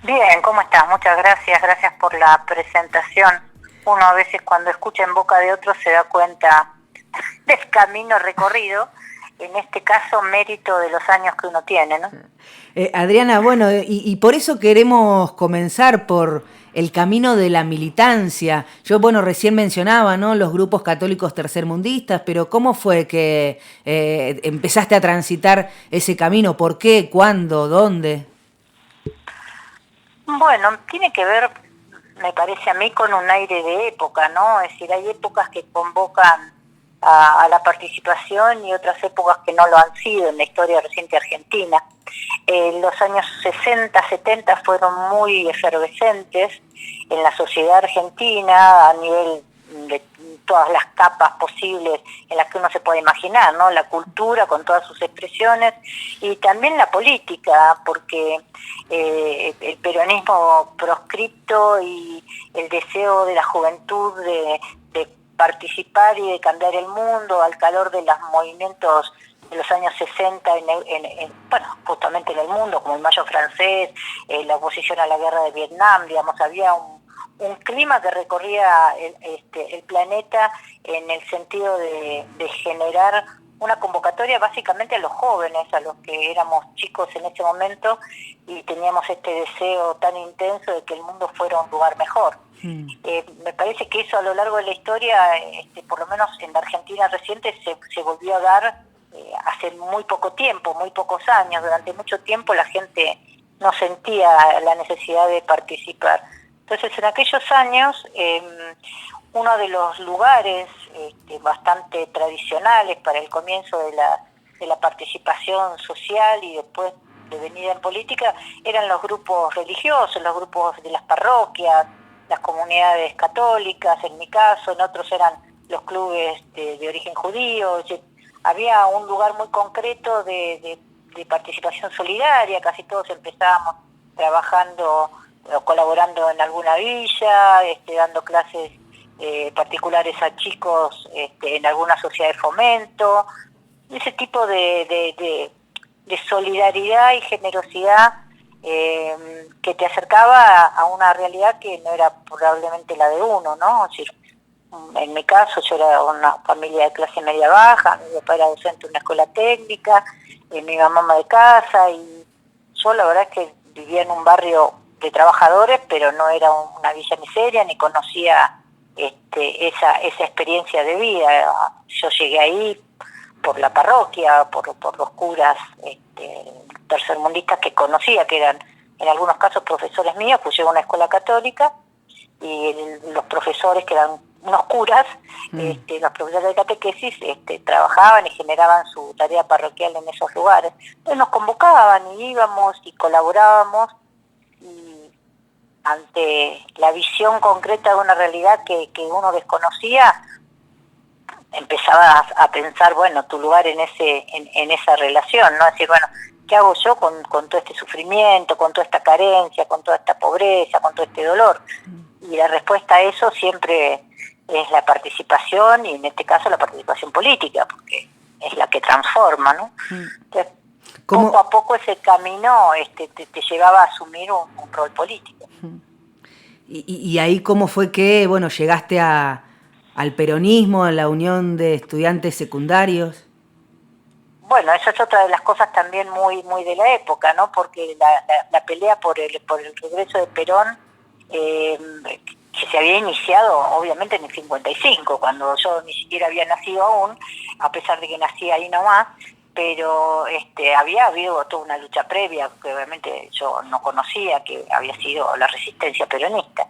Bien, ¿cómo estás? Muchas gracias, gracias por la presentación. Uno a veces cuando escucha en boca de otro se da cuenta del camino recorrido, en este caso mérito de los años que uno tiene, ¿no? Adriana, bueno, y por eso queremos comenzar por el camino de la militancia. Yo, bueno, recién mencionaba, ¿no? Los grupos católicos tercermundistas, pero ¿cómo fue que empezaste a transitar ese camino? ¿Por qué? ¿Cuándo? ¿Dónde? Bueno, tiene que ver, me parece a mí, con un aire de época, ¿no? Es decir, hay épocas que convocan a la participación y otras épocas que no lo han sido en la historia reciente argentina. Los años 60, 70 fueron muy efervescentes en la sociedad argentina a nivel de todas las capas posibles en las que uno se puede imaginar, ¿no? La cultura con todas sus expresiones y también la política, porque el peronismo proscripto y el deseo de la juventud de participar y de cambiar el mundo al calor de los movimientos de los años 60 bueno, justamente en el mundo, como el Mayo francés, la oposición a la guerra de Vietnam, digamos, había un clima que recorría el planeta en el sentido de generar una convocatoria básicamente a los jóvenes, a los que éramos chicos en ese momento y teníamos este deseo tan intenso de que el mundo fuera un lugar mejor. Me parece que eso a lo largo de la historia, por lo menos en la Argentina reciente, se volvió a dar hace muy poco tiempo, muy pocos años. Durante mucho tiempo la gente no sentía la necesidad de participar. Entonces, en aquellos años, uno de los lugares bastante tradicionales para el comienzo de la participación social y después de venida en política eran los grupos religiosos, los grupos de las parroquias, las comunidades católicas, en mi caso, en otros eran los clubes de origen judío. Había un lugar muy concreto de participación solidaria, casi todos empezábamos trabajando o colaborando en alguna villa, dando clases particulares a chicos en alguna sociedad de fomento, ese tipo de solidaridad y generosidad que te acercaba a una realidad que no era probablemente la de uno, ¿no? Es decir, en mi caso yo era una familia de clase media baja, mi papá era docente de una escuela técnica, mi mamá ama de casa, y yo la verdad es que vivía en un barrio de trabajadores, pero no era una villa miseria, ni conocía esa experiencia de vida. Yo llegué ahí por la parroquia, por los curas tercermundistas que conocía, que eran en algunos casos profesores míos, pues llegué a una escuela católica, y los profesores que eran unos curas, los profesores de catequesis trabajaban y generaban su tarea parroquial en esos lugares. Entonces nos convocaban y íbamos y colaborábamos, y ante la visión concreta de una realidad que uno desconocía, empezabas a pensar, bueno, tu lugar en esa relación, ¿no? Es decir, bueno, ¿qué hago yo con todo este sufrimiento, con toda esta carencia, con toda esta pobreza, con todo este dolor? Y la respuesta a eso siempre es la participación, y en este caso la participación política, porque es la que transforma, ¿no? Entonces, poco a poco ese camino te llevaba a asumir un rol político. Y ahí cómo fue que, bueno, llegaste al peronismo, a la Unión de Estudiantes Secundarios. Bueno, esa es otra de las cosas también muy de la época, ¿no? Porque la pelea por el regreso de Perón, que se había iniciado obviamente en el 55, cuando yo ni siquiera había nacido aún, a pesar de que nací ahí nomás, pero había habido toda una lucha previa que obviamente yo no conocía, que había sido la resistencia peronista.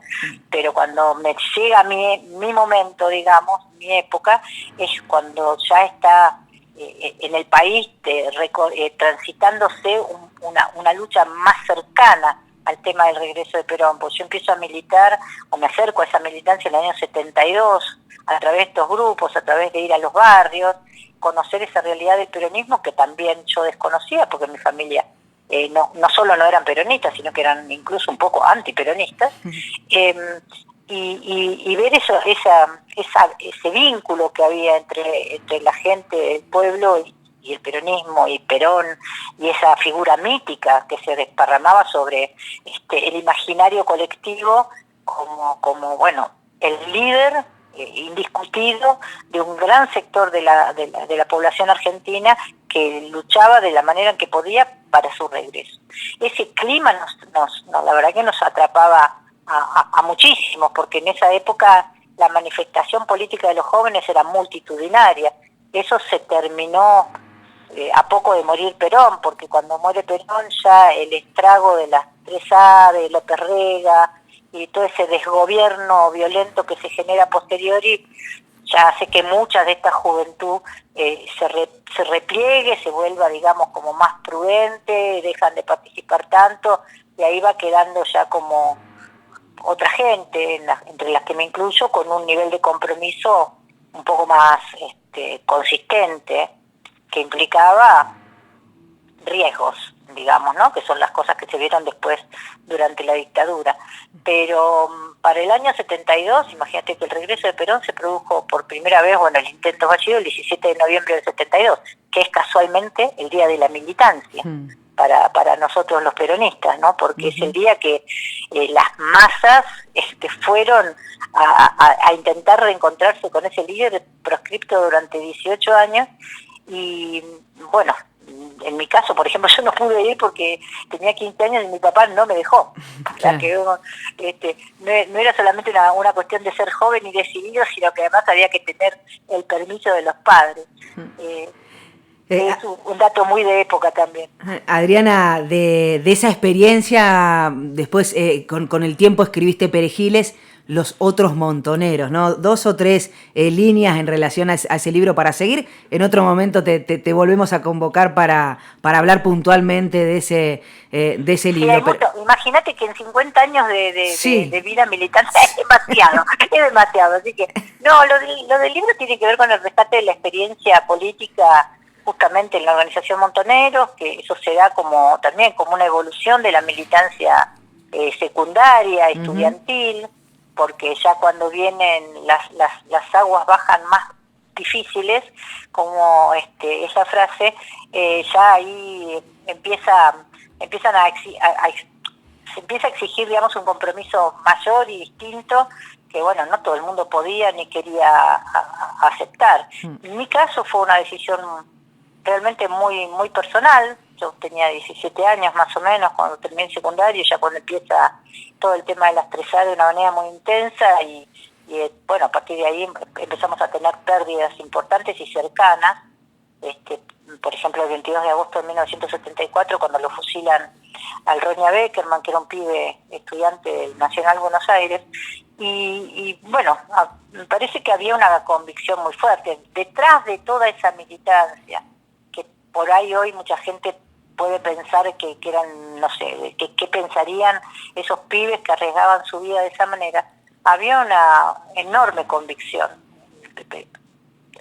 Pero cuando me llega mi momento, digamos, mi época, es cuando ya está en el país transitándose una lucha más cercana al tema del regreso de Perón. Pues yo empiezo a militar, o me acerco a esa militancia en el año 72, a través de estos grupos, a través de ir a los barrios, conocer esa realidad del peronismo que también yo desconocía, porque mi familia no solo no eran peronistas, sino que eran incluso un poco antiperonistas. Y ver ese vínculo que había entre la gente del pueblo el peronismo y Perón y esa figura mítica que se desparramaba sobre el imaginario colectivo como bueno, el líder indiscutido de un gran sector de la población argentina que luchaba de la manera en que podía para su regreso. Ese clima la verdad que nos atrapaba a muchísimos, porque en esa época la manifestación política de los jóvenes era multitudinaria. Eso se terminó a poco de morir Perón, porque cuando muere Perón ya el estrago de las 3A, de López Rega y todo ese desgobierno violento que se genera a posteriori ya hace que mucha de esta juventud se repliegue, se vuelva, digamos, como más prudente, dejan de participar tanto, y ahí va quedando ya como otra gente, entre las que me incluyo, con un nivel de compromiso un poco más consistente, que implicaba riesgos, digamos, ¿no? Que son las cosas que se vieron después durante la dictadura. Pero para el año 72, imagínate que el regreso de Perón se produjo por primera vez, bueno, el intento fallido el 17 de noviembre del 72, que es casualmente el día de la militancia. Para nosotros los peronistas, ¿no? Porque es el día que las masas fueron a intentar reencontrarse con ese líder proscripto durante 18 años y, bueno, en mi caso, por ejemplo, yo no pude ir porque tenía 15 años y mi papá no me dejó. O sea, que no era solamente una cuestión de ser joven y decidido, sino que además había que tener el permiso de los padres. Es un dato muy de época también. Adriana, de esa experiencia, después con el tiempo escribiste Perejiles, Los Otros Montoneros, ¿no? 2 o 3 líneas en relación a ese libro para seguir. En otro momento te volvemos a convocar para hablar puntualmente de ese libro. Imagínate que en 50 años de vida militante es demasiado. Así que, no, lo del libro tiene que ver con el rescate de la experiencia política justamente en la organización Montoneros, que eso se da también como una evolución de la militancia secundaria, estudiantil, porque ya cuando vienen las aguas bajan más difíciles, como esa frase, ya ahí se empieza a exigir, digamos, un compromiso mayor y distinto que, bueno, no todo el mundo podía ni quería aceptar. En mi caso fue una decisión realmente muy muy personal. Yo tenía 17 años más o menos cuando terminé el secundario, ya cuando empieza todo el tema de las 3A de una manera muy intensa y bueno, a partir de ahí empezamos a tener pérdidas importantes y cercanas. Por ejemplo, el 22 de agosto de 1974, cuando lo fusilan al Roña Beckerman, que era un pibe estudiante del Nacional Buenos Aires, y bueno, me parece que había una convicción muy fuerte detrás de toda esa militancia, que por ahí hoy mucha gente puede pensar que eran, no sé, qué pensarían esos pibes que arriesgaban su vida de esa manera. Había una enorme convicción,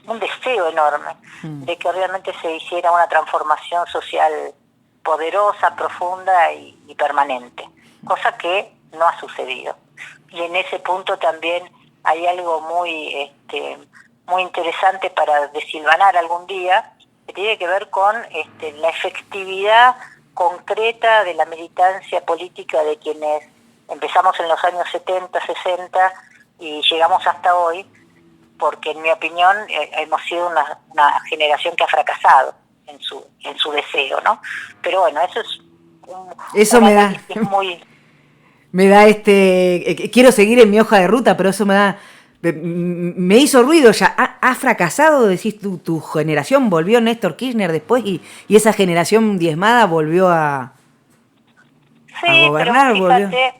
un deseo enorme de que realmente se hiciera una transformación social poderosa, profunda y permanente, cosa que no ha sucedido. Y en ese punto también hay algo muy interesante para desilvanar algún día, que tiene que ver con la efectividad concreta de la militancia política de quienes empezamos en los años 70, 60 y llegamos hasta hoy, porque en mi opinión hemos sido una generación que ha fracasado en su deseo, ¿no? Pero bueno, eso me da muy... Me da quiero seguir en mi hoja de ruta, pero eso me hizo ruido ya. ¿Ha fracasado? Decís, tu generación volvió Néstor Kirchner después y esa generación diezmada volvió a gobernar. Pero fíjate,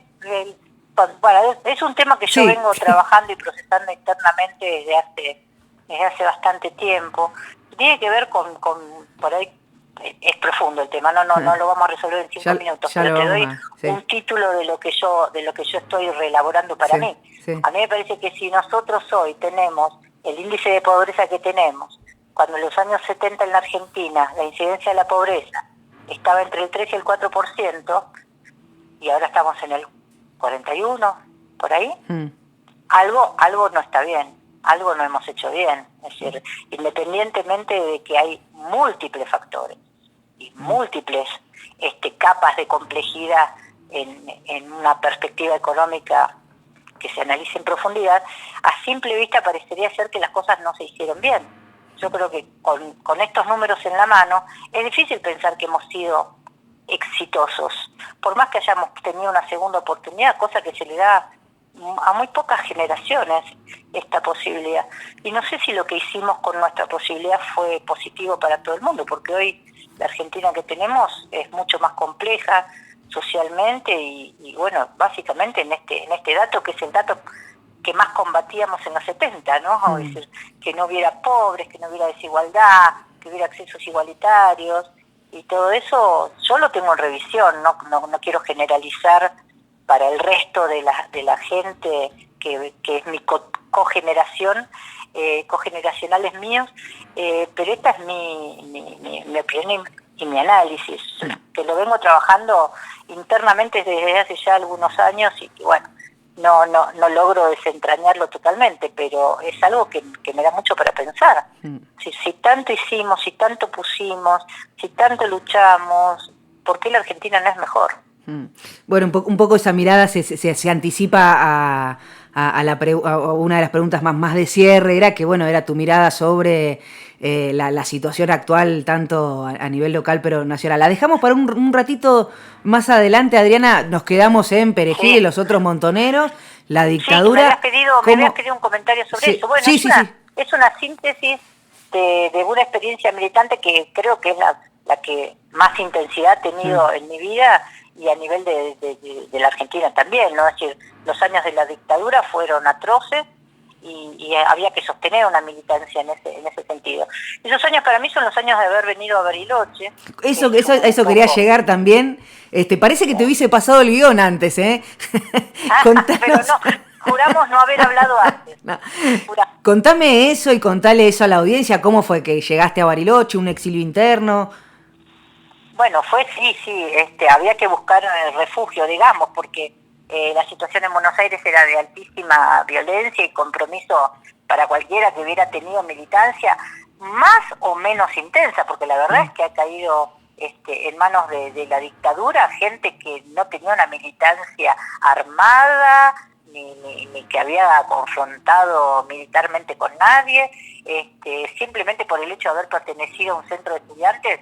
bueno, es un tema que yo vengo trabajando y procesando internamente desde hace bastante tiempo. Tiene que ver con por ahí es profundo el tema, no lo vamos a resolver en 5 minutos, pero te doy un título de lo que yo estoy reelaborando para mí. A mí me parece que si nosotros hoy tenemos el índice de pobreza que tenemos, cuando en los años 70 en la Argentina la incidencia de la pobreza estaba entre el 3 y el 4%, y ahora estamos en el 41, por ahí, algo no está bien, algo no hemos hecho bien. Es decir, independientemente de que hay múltiples factores y múltiples capas de complejidad en una perspectiva económica que se analice en profundidad, a simple vista parecería ser que las cosas no se hicieron bien. Yo creo que con estos números en la mano es difícil pensar que hemos sido exitosos, por más que hayamos tenido una segunda oportunidad, cosa que se le da a muy pocas generaciones esta posibilidad. Y no sé si lo que hicimos con nuestra posibilidad fue positivo para todo el mundo, porque hoy la Argentina que tenemos es mucho más compleja socialmente y bueno, básicamente en este dato, que es el dato que más combatíamos en los 70, ¿no? Es decir, que no hubiera pobres, que no hubiera desigualdad, que hubiera accesos igualitarios, y todo eso yo lo tengo en revisión, no quiero generalizar para el resto de la gente que es mi cogeneración, cogeneracionales míos, pero esta es mi opinión y mi análisis, que lo vengo trabajando internamente desde hace ya algunos años y que bueno, no logro desentrañarlo totalmente, pero es algo que me da mucho para pensar. Si tanto hicimos, si tanto pusimos, si tanto luchamos, ¿por qué la Argentina no es mejor? Bueno, un poco esa mirada se anticipa a una de las preguntas más de cierre, era que bueno, era tu mirada sobre la situación actual, tanto a nivel local pero nacional. La dejamos para un ratito más adelante, Adriana, nos quedamos en Perejil, sí. Los otros montoneros, la dictadura. Sí, me habías pedido un comentario sobre eso. Bueno, es una síntesis de una experiencia militante que creo que es la que más intensidad ha tenido en mi vida, y a nivel de la Argentina también, ¿no? Es decir, los años de la dictadura fueron atroces y había que sostener una militancia en ese sentido. Esos años para mí son los años de haber venido a Bariloche. Eso quería llegar también. Parece que te hubiese pasado el guión antes, ¿eh? Pero no, juramos no haber hablado antes. No. Contame eso y contale eso a la audiencia. ¿Cómo fue que llegaste a Bariloche, un exilio interno? Bueno, había que buscar refugio, digamos, porque la situación en Buenos Aires era de altísima violencia y compromiso para cualquiera que hubiera tenido militancia, más o menos intensa, porque la verdad es que ha caído en manos de la dictadura gente que no tenía una militancia armada, ni que había confrontado militarmente con nadie, simplemente por el hecho de haber pertenecido a un centro de estudiantes,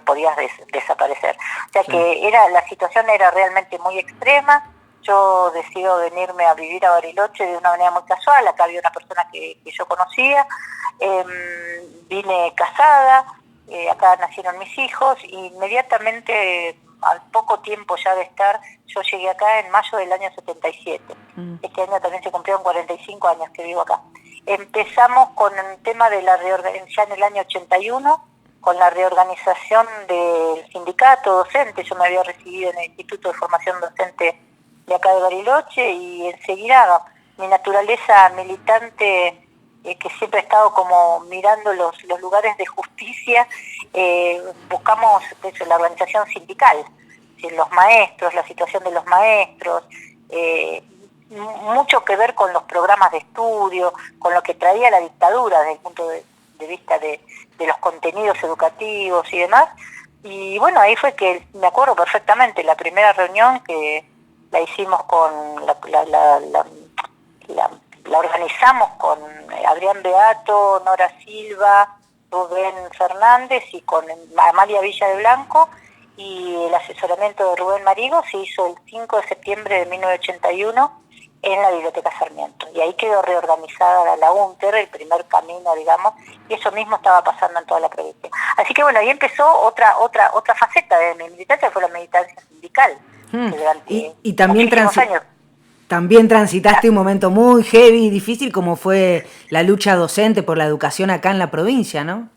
podías desaparecer. O sea que la situación era realmente muy extrema. Yo decido venirme a vivir a Bariloche de una manera muy casual. Acá había una persona que yo conocía. Vine casada, acá nacieron mis hijos, y inmediatamente, al poco tiempo ya de estar, yo llegué acá en mayo del año 77. Este año también se cumplieron 45 años que vivo acá. Empezamos con el tema de la reorganización ya en el año 81, con la reorganización del sindicato docente. Yo me había recibido en el Instituto de Formación Docente de acá de Bariloche, y enseguida mi naturaleza militante, que siempre he estado como mirando los lugares de justicia, buscamos la organización sindical, los maestros, la situación de los maestros, mucho que ver con los programas de estudio, con lo que traía la dictadura desde el punto de vista de los contenidos educativos y demás. Y bueno, ahí fue que me acuerdo perfectamente la primera reunión que la hicimos con la organizamos con Adrián Beato, Nora Silva, Rubén Fernández y con Amalia Villa de Blanco, y el asesoramiento de Rubén Marigo se hizo el 5 de septiembre de 1981 en la Biblioteca Sarmiento, y ahí quedó reorganizada la UNTER, el primer camino, digamos, y eso mismo estaba pasando en toda la provincia. Así que bueno, ahí empezó otra faceta de mi militancia, que fue la militancia sindical. Y también también transitaste un momento muy heavy y difícil, como fue la lucha docente por la educación acá en la provincia, ¿no?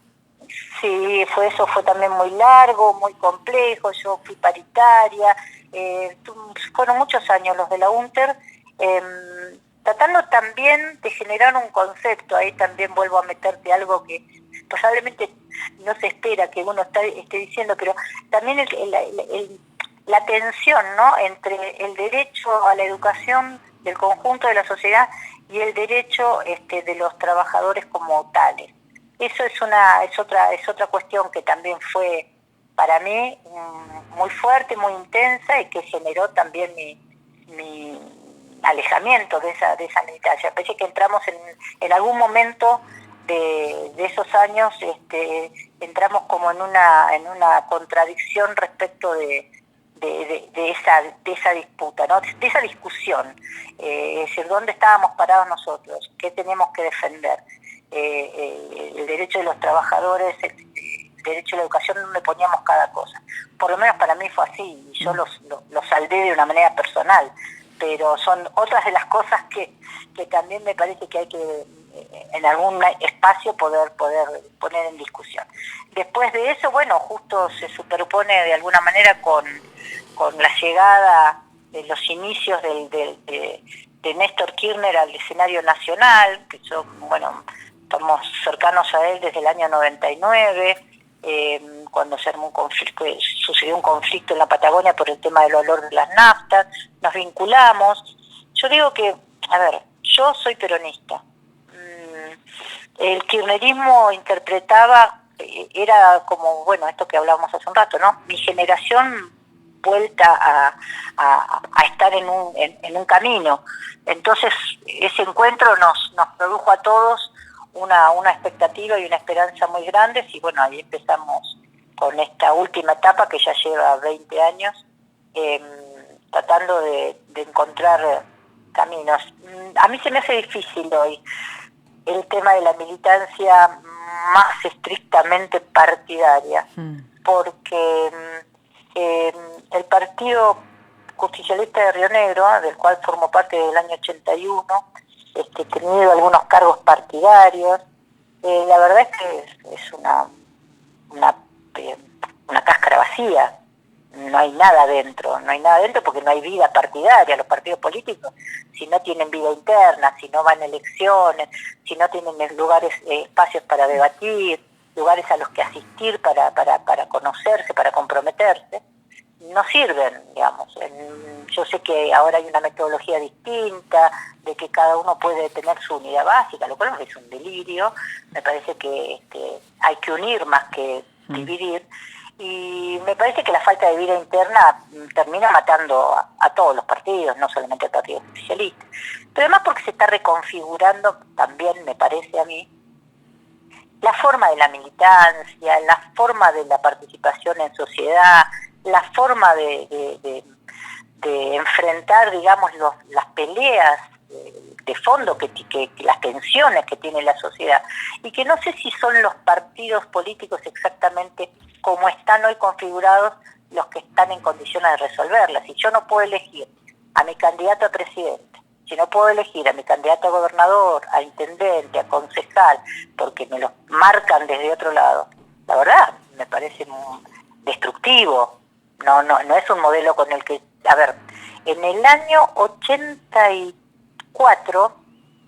Sí, fue también muy largo, muy complejo. Yo fui paritaria, fueron muchos años los de la UNTER, tratando también de generar un concepto. Ahí también vuelvo a meterte algo que probablemente no se espera que uno esté diciendo, pero también la tensión, ¿no?, entre el derecho a la educación del conjunto de la sociedad y el derecho de los trabajadores como tales. eso es otra cuestión que también fue para mí muy fuerte, muy intensa, y que generó también mi alejamiento de esa militancia. Parece que entramos en algún momento de esos años, entramos como en una contradicción respecto de esa disputa, ¿no? De esa discusión, es decir, ¿dónde estábamos parados nosotros? ¿Qué tenemos que defender? El derecho de los trabajadores, el derecho a la educación, donde poníamos cada cosa. Por lo menos para mí fue así, y yo lo saldé de una manera personal, pero son otras de las cosas que también me parece que hay que en algún espacio poder poner en discusión. Después de eso, bueno, justo se superpone de alguna manera con la llegada de los inicios de Néstor Kirchner al escenario nacional, que yo, bueno, estamos cercanos a él desde el año 99, cuando se armó sucedió un conflicto en la Patagonia por el tema del valor de las naftas, nos vinculamos. Yo digo que, a ver, yo soy peronista. El kirchnerismo interpretaba, era como, bueno, esto que hablábamos hace un rato, ¿no? Mi generación vuelta a estar en un camino. Entonces, ese encuentro nos produjo a todos una expectativa y una esperanza muy grandes, y bueno, ahí empezamos con esta última etapa que ya lleva 20 años, tratando de encontrar caminos. A mí se me hace difícil hoy el tema de la militancia más estrictamente partidaria, porque el Partido Justicialista de Río Negro, del cual formo parte del año 81, he tenido algunos cargos partidarios, la verdad es que es una cáscara vacía. No hay nada dentro porque no hay vida partidaria. Los partidos políticos, si no tienen vida interna, si no van a elecciones, si no tienen lugares, espacios para debatir, lugares a los que asistir para conocerse, para comprometerse, no sirven, digamos. Yo sé que ahora hay una metodología distinta, de que cada uno puede tener su unidad básica, lo cual es un delirio. Me parece que hay que unir más que dividir. Y me parece que la falta de vida interna termina matando a todos los partidos, no solamente al Partido Justicialista. Pero además porque se está reconfigurando también, me parece a mí, la forma de la militancia, la forma de la participación en sociedad, la forma de enfrentar, digamos, las peleas de fondo, que las tensiones que tiene la sociedad, y que no sé si son los partidos políticos exactamente como están hoy configurados los que están en condiciones de resolverlas. Si yo no puedo elegir a mi candidato a presidente, si no puedo elegir a mi candidato a gobernador, a intendente, a concejal, porque me los marcan desde otro lado, la verdad me parece muy destructivo. No es un modelo con el que... A ver, en el año 84,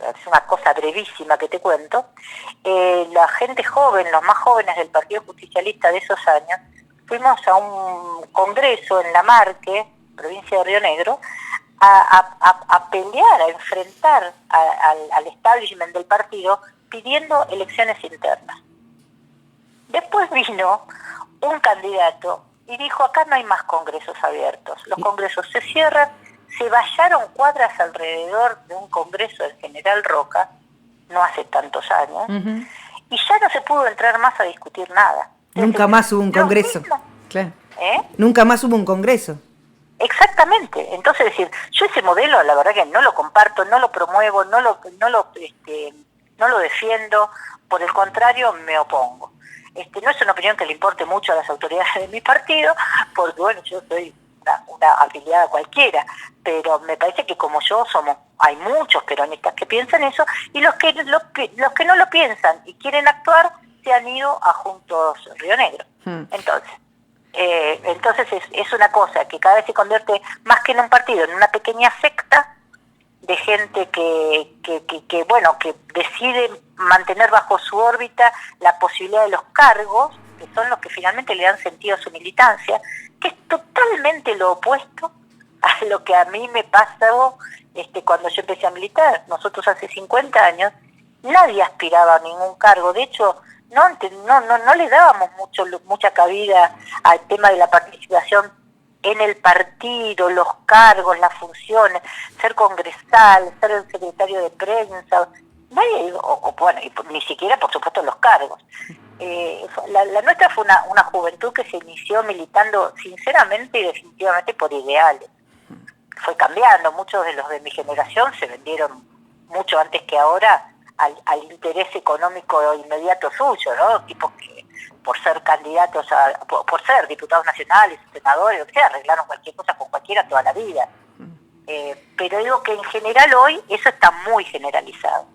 es una cosa brevísima que te cuento, la gente joven, los más jóvenes del Partido Justicialista de esos años, fuimos a un congreso en La Marque, provincia de Río Negro, a pelear, a enfrentar al establishment del partido pidiendo elecciones internas. Después vino un candidato y dijo, acá no hay más congresos abiertos, los congresos se cierran. Se vallaron cuadras alrededor de un congreso del General Roca, no hace tantos años, y ya no se pudo entrar más a discutir nada. Nunca más hubo un congreso. Claro. Nunca más hubo un congreso. Exactamente. Entonces, decir, yo ese modelo, la verdad que no lo comparto, no lo promuevo, no lo defiendo, por el contrario, me opongo. No es una opinión que le importe mucho a las autoridades de mi partido, porque bueno, yo soy una afiliada cualquiera, pero me parece que como yo hay muchos peronistas que piensan eso, y los que no lo piensan y quieren actuar se han ido a Juntos Río Negro. Entonces es una cosa que cada vez se convierte más que en un partido, en una pequeña secta de gente que decide mantener bajo su órbita la posibilidad de los cargos, que son los que finalmente le dan sentido a su militancia, que es totalmente lo opuesto a lo que a mí me pasó cuando yo empecé a militar. Nosotros hace 50 años nadie aspiraba a ningún cargo. De hecho, no le dábamos mucha cabida al tema de la participación en el partido, los cargos, las funciones, ser congresal, ser el secretario de prensa, nadie, bueno, y ni siquiera, por supuesto, los cargos. La nuestra fue una juventud que se inició militando sinceramente y definitivamente por ideales. Fue cambiando, muchos de los de mi generación se vendieron mucho antes que ahora al interés económico inmediato suyo, ¿no? Tipos que por ser candidatos, por ser diputados nacionales, senadores, o sea, arreglaron cualquier cosa con cualquiera toda la vida. Pero digo que en general hoy eso está muy generalizado.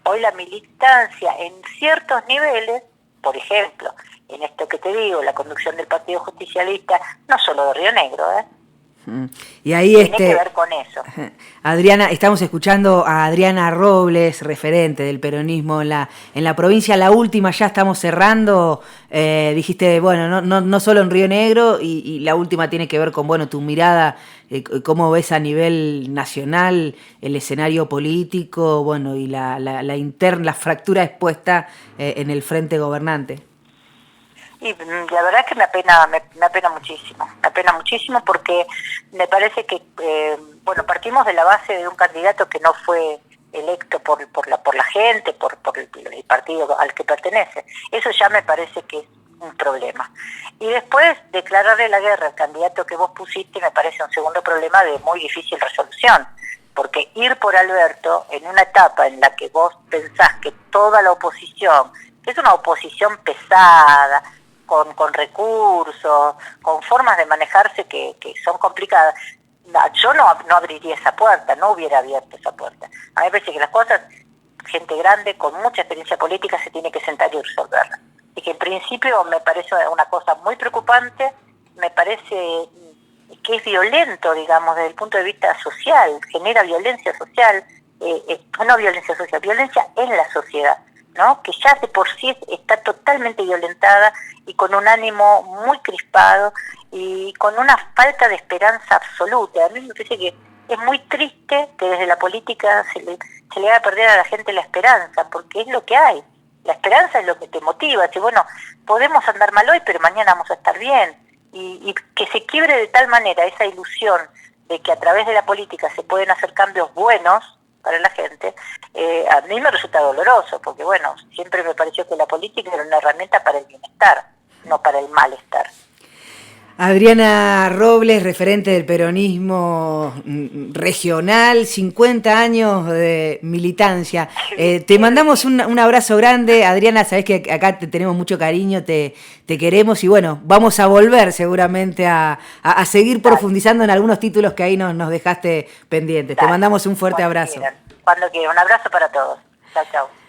Hoy la militancia en ciertos niveles, por ejemplo, en esto que te digo, la conducción del Partido Justicialista, no solo de Río Negro, y ahí tiene que ver con eso. Adriana, estamos escuchando a Adriana Robles, referente del peronismo en la provincia. La última, ya estamos cerrando. Dijiste, bueno, no solo en Río Negro, y la última tiene que ver con, bueno, tu mirada, cómo ves a nivel nacional el escenario político, bueno, y la fractura expuesta en el frente gobernante. Y la verdad es que me apena muchísimo porque me parece que, partimos de la base de un candidato que no fue electo por la gente, por el partido al que pertenece. Eso ya me parece que es un problema. Y después, declararle la guerra al candidato que vos pusiste me parece un segundo problema de muy difícil resolución. Porque ir por Alberto en una etapa en la que vos pensás que toda la oposición, que es una oposición pesada, con recursos, con formas de manejarse que son complicadas, yo no abriría esa puerta, no hubiera abierto esa puerta. A mí me parece que las cosas, gente grande, con mucha experiencia política, se tiene que sentar y resolverlas. Y que en principio me parece una cosa muy preocupante, me parece que es violento, digamos, desde el punto de vista social, genera violencia social, no violencia social, violencia en la sociedad, ¿no? Que ya de por sí está totalmente violentada y con un ánimo muy crispado y con una falta de esperanza absoluta. A mí me parece que es muy triste que desde la política se le haga perder a la gente la esperanza, porque es lo que hay. La esperanza es lo que te motiva. Si, bueno, podemos andar mal hoy, pero mañana vamos a estar bien. Y que se quiebre de tal manera esa ilusión de que a través de la política se pueden hacer cambios buenos para la gente, a mí me resulta doloroso, porque bueno, siempre me pareció que la política era una herramienta para el bienestar, no para el malestar. Adriana Robles, referente del peronismo regional, 50 años de militancia. Te mandamos un abrazo grande. Adriana, sabés que acá te tenemos mucho cariño, te queremos y bueno, vamos a volver seguramente a seguir profundizando en algunos títulos que ahí nos dejaste pendientes. Dale. Te mandamos un fuerte abrazo. Cuando quieran. Un abrazo para todos. Chao, chao.